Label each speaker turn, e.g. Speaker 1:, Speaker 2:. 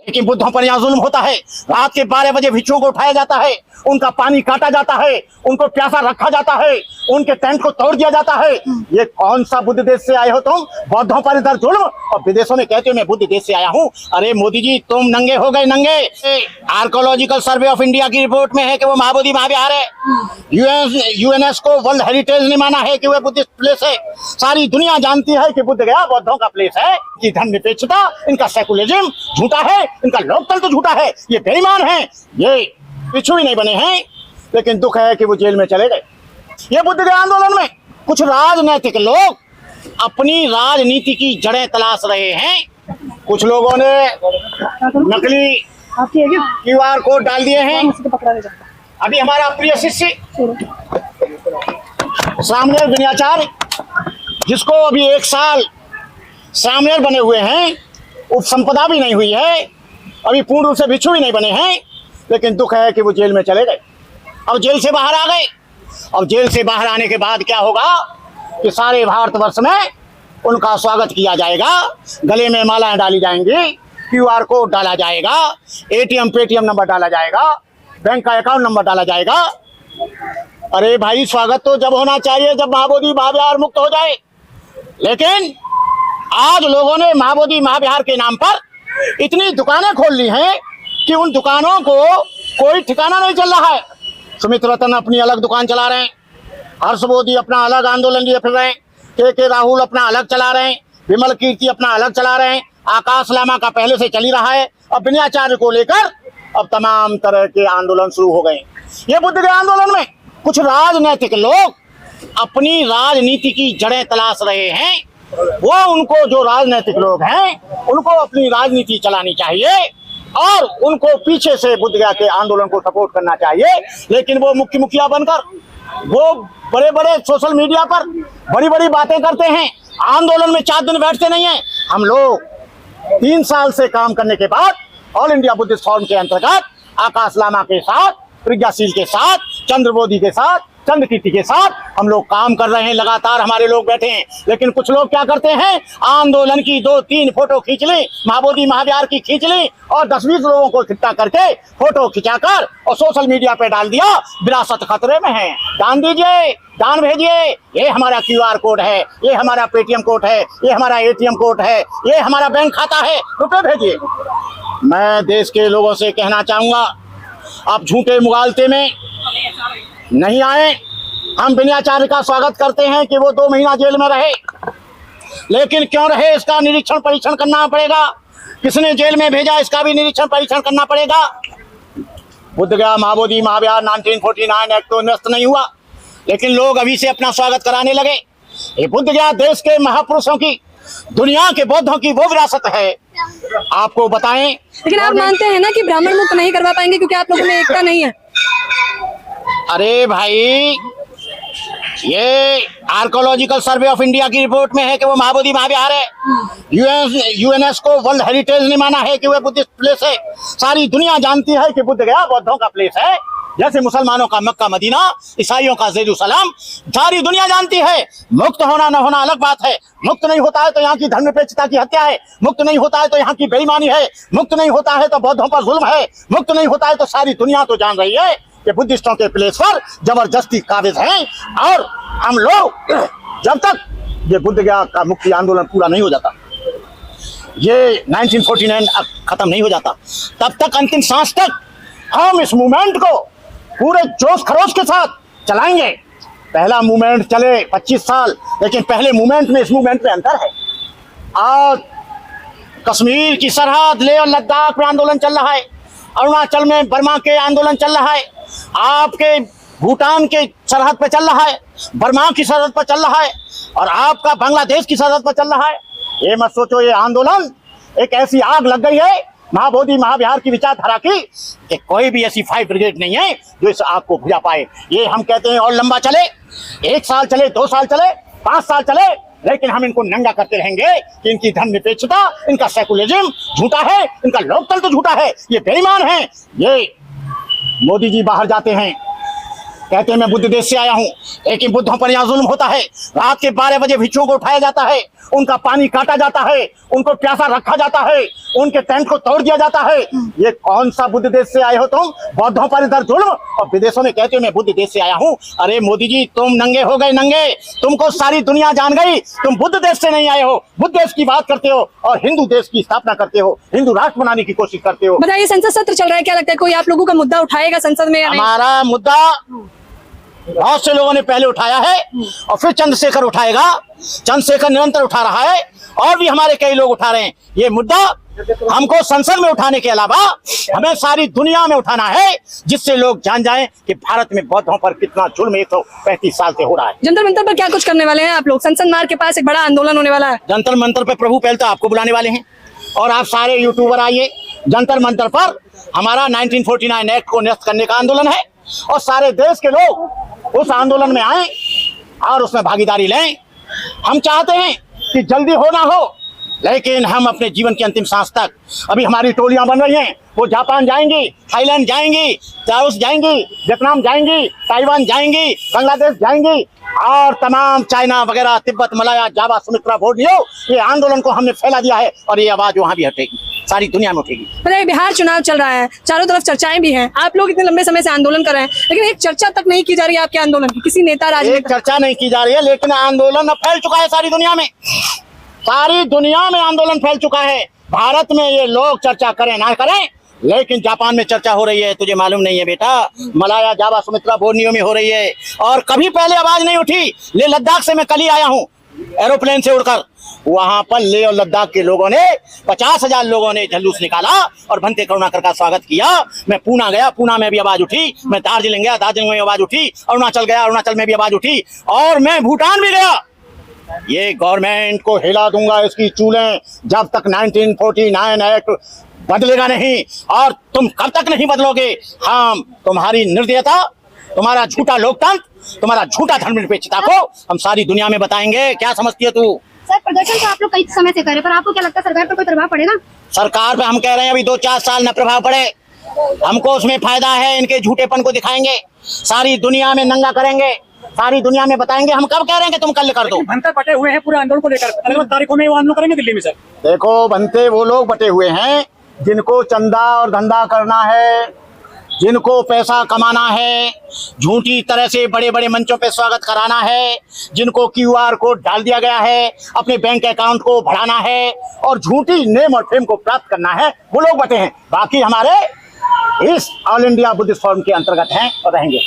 Speaker 1: लेकिन बुद्धों पर यहाँ जुल्म होता है। रात के 12 बजे भिक्षुओं को उठाया जाता है, उनका पानी काटा जाता है, उनको प्यासा रखा जाता है, उनके टेंट को तोड़ दिया जाता है। ये कौन सा बुद्ध देश से आए हो तुम? बौद्धों पर इधर जुल्म और विदेशों में कहते हो मैं बुद्ध देश से आया हूँ। अरे मोदी जी तुम नंगे हो गए नंगे। आर्कोलॉजिकल सर्वे ऑफ इंडिया की रिपोर्ट में है कि वो महाबोधि महाविहार है। यूनेस्को वर्ल्ड हेरिटेज ने माना है कि वह बुद्धिस्ट प्लेस है। सारी दुनिया जानती है कि बुद्ध गया बौद्धों का प्लेस है। कि धर्मनिरपेक्षता, इनका सेकुलरिज्म झूठा है, इनका लोकतंत्र झूठा है, ये बेईमान है, ये पिछू ही नहीं बने हैं। लेकिन दुख है कि वो जेल में चले गए। ये बुद्ध गया आंदोलन में कुछ राजनैतिक लोग अपनी राजनीति की जड़ें तलाश रहे हैं। कुछ लोगों ने नकली QR कोड डाल दिए हैं। अभी हमारा प्रिय शिष्य सामने विनयाचार्य, जिसको अभी 1 साल सामने बने हुए हैं, उपसंपदा भी नहीं हुई है, अभी पूर्ण रूप से भिक्षु भी नहीं बने हैं। लेकिन दुख है कि वो जेल में चले गए। अब जेल से बाहर आ गए। अब जेल से बाहर आने के बाद क्या होगा कि सारे भारतवर्ष में उनका स्वागत किया जाएगा, गले में मालाएं डाली जाएंगी, QR कोड डाला जाएगा, ATM पेटीएम नंबर डाला जाएगा, बैंक का अकाउंट नंबर डाला जाएगा। अरे भाई स्वागत तो जब होना चाहिए जब महाबोधि महाविहार मुक्त हो जाए। लेकिन आज लोगों ने महाबोधि महाविहार के नाम पर इतनी दुकानें खोल ली हैं कि उन दुकानों को कोई ठिकाना नहीं चल रहा है। सुमित रतन अपनी अलग दुकान चला रहे हैं, हर्ष मोदी अपना अलग आंदोलन लिए फिर रहे हैं, के राहुल अपना अलग चला रहे हैं, विमल कीर्ति अपना अलग चला रहे हैं, आकाश लामा का पहले से चल ही रहा है। अब विनयाचार्य को लेकर अब तमाम तरह के आंदोलन शुरू हो गए। ये बुद्ध के आंदोलन में कुछ राजनैतिक लोग अपनी राजनीति की जड़ें तलाश रहे हैं। वो उनको जो राजनीतिक लोग हैं उनको अपनी राजनीति चलानी चाहिए और उनको पीछे से बुद्ध गया के आंदोलन को सपोर्ट करना चाहिए। लेकिन वो मुखिया बनकर वो बड़े बड़े सोशल मीडिया पर बड़ी बड़ी बातें करते हैं, आंदोलन में 4 दिन बैठते नहीं हैं। हम लोग 3 साल से काम करने के बाद ऑल इंडिया बुद्धिस्ट फोरम के अंतर्गत आकाश लामा के साथ, प्रज्ञाशील के साथ, चंद्रबोधी के साथ, चंद्रकीर्ति के साथ हम लोग काम कर रहे हैं। लगातार हमारे लोग बैठे हैं। लेकिन कुछ लोग क्या करते हैं, आंदोलन की 2-3 फोटो खींच ली, महाबोधि महाविहार की खींच ली और 10-20 लोगों को इकट्ठा करके फोटो खिंचाकर और सोशल मीडिया पे डाल दिया। विरासत खतरे में है, दान दीजिए, दान भेजिए, ये हमारा QR कोड है, ये हमारा पेटीएम कोड है, ये हमारा ATM कोड है, ये हमारा बैंक खाता है, रुपए भेजिए। मैं देश के लोगों से कहना चाहूंगा, आप झूठे मुगालते में नहीं आए। हम विनयाचार्य का स्वागत करते हैं कि वो 2 महीना जेल में रहे, लेकिन क्यों रहे इसका निरीक्षण परीक्षण करना पड़ेगा। किसने जेल में भेजा इसका भी निरीक्षण परीक्षण करना पड़ेगा। बुद्ध गया महाबोधि महाविहार 1949 एक्ट तो नष्ट नहीं हुआ, लेकिन लोग अभी से अपना स्वागत कराने लगे। ये बुद्ध गया देश के महापुरुषों की, दुनिया के बौद्धों की वो विरासत है। आपको बताएं।
Speaker 2: लेकिन आप मानते हैं ना कि ब्राह्मण मुक्त नहीं करवा पाएंगे क्योंकि आप लोगों में एकता नहीं है।
Speaker 1: अरे भाई ये आर्कोलॉजिकल सर्वे ऑफ इंडिया की रिपोर्ट में है कि वो महाबोधि महाविहार है। यूनेस्को वर्ल्ड हेरिटेज ने माना है कि वह बुद्धिस्ट प्लेस है। सारी दुनिया जानती है कि बुद्ध गया बौद्धों का प्लेस है। जैसे मुसलमानों का मक्का मदीना, ईसाइयों का जेरूसलम, सारी दुनिया जानती है। मुक्त होना न होना अलग बात है। मुक्त नहीं होता है तो यहाँ की धर्मनिरपेक्षता की हत्या है, मुक्त नहीं होता है तो यहाँ की बेईमानी है, मुक्त नहीं होता है तो बौद्धों पर जुल्म है, मुक्त नहीं होता है तो सारी दुनिया तो जान रही है कि बुद्धिस्टों के प्लेस पर जबरदस्ती काबिज हैं। और हम लोग जब तक ये बुद्ध गया का मुक्ति आंदोलन पूरा नहीं हो जाता, ये 1949 खत्म नहीं हो जाता, तब तक अंतिम सांस तक हम इस मूवमेंट को पूरे जोश खरोश के साथ चलाएंगे। पहला मूवमेंट चले 25 साल, लेकिन पहले मूवमेंट में इस मूवमेंट में अंतर है। आज कश्मीर की सरहद लेह और लद्दाख में आंदोलन चल रहा है, अरुणाचल में बर्मा के आंदोलन चल रहा है, आपके भूटान के सरहद पे चल रहा है, बर्मा की सरहद पर चल रहा है और आपका बांग्लादेश की सरहद पर चल रहा है। ये मत सोचो ये आंदोलन एक ऐसी आग लग गई है महाबोधि महाविहार की विचारधारा की कि कोई भी ऐसी फायर ब्रिगेड नहीं है जो इस आग को बुझा पाए। ये हम कहते हैं और लंबा चले, 1 साल चले, 2 साल चले, 5 साल चले, लेकिन हम इनको नंगा करते रहेंगे कि इनकी धर्मनिरपेक्षता, इनका सेकुलरिज्म झूठा है, इनका लोकतंत्र झूठा है, ये बेईमान है। ये मोदी जी बाहर जाते हैं, कहते हैं मैं बुद्ध देश से आया हूँ, लेकिन बुद्धों पर यहाँ जुल्म होता है। रात के 12 बजे भिक्षुओं को उठाया जाता है, उनका पानी काटा जाता है, उनको प्यासा रखा जाता है, उनके टेंट को तोड़ दिया जाता है। ये कौन सा बुद्ध देश से आए हो तुम? बौद्धों पर इधर जुल्म और विदेशों में कहते हो मैं बुद्ध देश से आया हूँ। अरे मोदी जी, तुम नंगे हो गए नंगे, तुमको सारी दुनिया जान गई। तुम बुद्ध देश से नहीं आए हो, बुद्ध देश की बात करते हो और हिंदू देश की स्थापना करते हो, हिंदू राष्ट्र बनाने की कोशिश करते हो।
Speaker 2: बताइए, संसद सत्र चल रहा है, क्या लगता है कोई आप लोगों का मुद्दा उठाएगा संसद में या नहीं?
Speaker 1: हमारा मुद्दा बहुत से लोगों ने पहले उठाया है और फिर चंद्रशेखर उठाएगा। चंद्रशेखर निरंतर उठा रहा है और भी हमारे कई लोग उठा रहे हैं। ये मुद्दा हमको संसद में उठाने के अलावा हमें सारी दुनिया में उठाना है, जिससे लोग जान जाएं कि भारत में बौद्धों पर कितना जुल्म 135 साल से हो रहा है।
Speaker 2: जंतर मंतर पर क्या कुछ करने वाले हैं आप लोग? संसद मार्ग के पास एक बड़ा आंदोलन होने वाला है।
Speaker 1: जंतर मंतर पर प्रभु पहल तो आपको बुलाने वाले हैं और आप सारे यूट्यूबर आइए। जंतर मंतर पर हमारा 1949 एक्ट को निरस्त करने का आंदोलन है और सारे देश के लोग उस आंदोलन में आए और उसमें भागीदारी लें। हम चाहते हैं कि जल्दी हो ना हो, लेकिन हम अपने जीवन की अंतिम सांस तक, अभी हमारी टोलियां बन रही हैं, वो जापान जाएंगी, थाईलैंड जाएंगी, लाओस जाएंगी, वियतनाम जाएंगी, ताइवान जाएंगी, बांग्लादेश जाएंगी और तमाम चाइना वगैरह, तिब्बत, मलाया, जावा, सुमित्रा, बोर्नियो, ये आंदोलन को हमने फैला दिया है और ये आवाज वहां भी हटेगी, सारी दुनिया में उठेगी।
Speaker 2: बताइए, बिहार चुनाव चल रहा है, चारों तरफ चर्चाएं भी हैं, आप लोग इतने लंबे समय से आंदोलन कर रहे हैं, लेकिन एक चर्चा तक नहीं की जा रही है आपके आंदोलन की, किसी नेता
Speaker 1: एक
Speaker 2: राजनेता?
Speaker 1: चर्चा नहीं की जा रही है, लेकिन आंदोलन अब फैल चुका है सारी दुनिया में। सारी दुनिया में आंदोलन फैल चुका है। भारत में ये लोग चर्चा करें ना करें, लेकिन जापान में चर्चा हो रही है, तुझे मालूम नहीं है बेटा? मलाया, जावा, सुमित्रा, बोर्नियो में हो रही है और कभी पहले आवाज नहीं उठी। ले लद्दाख से मैं कल ही आया हूँ एरोप्लेन से उड़कर, वहां पर ले और लद्दाख के लोगों ने 50,000 लोगों ने जुलूस निकाला और भंते करुणाकर का स्वागत किया। मैं पूना गया, पूना में भी आवाज उठी। मैं दार्जिलिंग गया, दार्जिलिंग में आवाज उठी। अरुणाचल गया, अरुणाचल में भी आवाज उठी और मैं भूटान भी गया। ये गवर्नमेंट को हिला दूंगा इसकी चूलें जब तक 1949 एक्ट बदलेगा नहीं। और तुम कब तक नहीं बदलोगे? हम तुम्हारी निर्दयता, तुम्हारा झूठा लोकतंत्र, तुम्हारा झूठा धर्मनिरपेक्षता को हम सारी दुनिया में बताएंगे। क्या समझती है तू?
Speaker 3: सर, प्रदर्शन तो आप लोग कई समय से कर रहे हैं, पर आपको क्या लगता है सरकार पर कोई प्रभाव पड़ेगा?
Speaker 1: सरकार पे हम कह रहे हैं अभी 2-4 साल न प्रभाव पड़े, हमको उसमें फायदा है। इनके झूठेपन को दिखाएंगे, सारी दुनिया में नंगा करेंगे, सारी दुनिया में बताएंगे। हम कब कह रहे हैं कि तुम कल कर दो?
Speaker 4: भंते बटे हुए हैं पूरे आंदोलन को लेकर, अलग-अलग तारीखों में वो आंदोलन करेंगे दिल्ली में सर।
Speaker 1: देखो, भंते वो लोग बटे हुए हैं जिनको चंदा और धंधा करना है, जिनको पैसा कमाना है, झूठी तरह से बड़े बड़े मंचों पे स्वागत कराना है, जिनको QR कोड डाल दिया गया है, अपने बैंक अकाउंट को बढ़ाना है और झूठी नेम और फेम को प्राप्त करना है, वो लोग बटे हैं। बाकी हमारे इस ऑल इंडिया बुद्धिस्ट फोरम के अंतर्गत हैं और रहेंगे।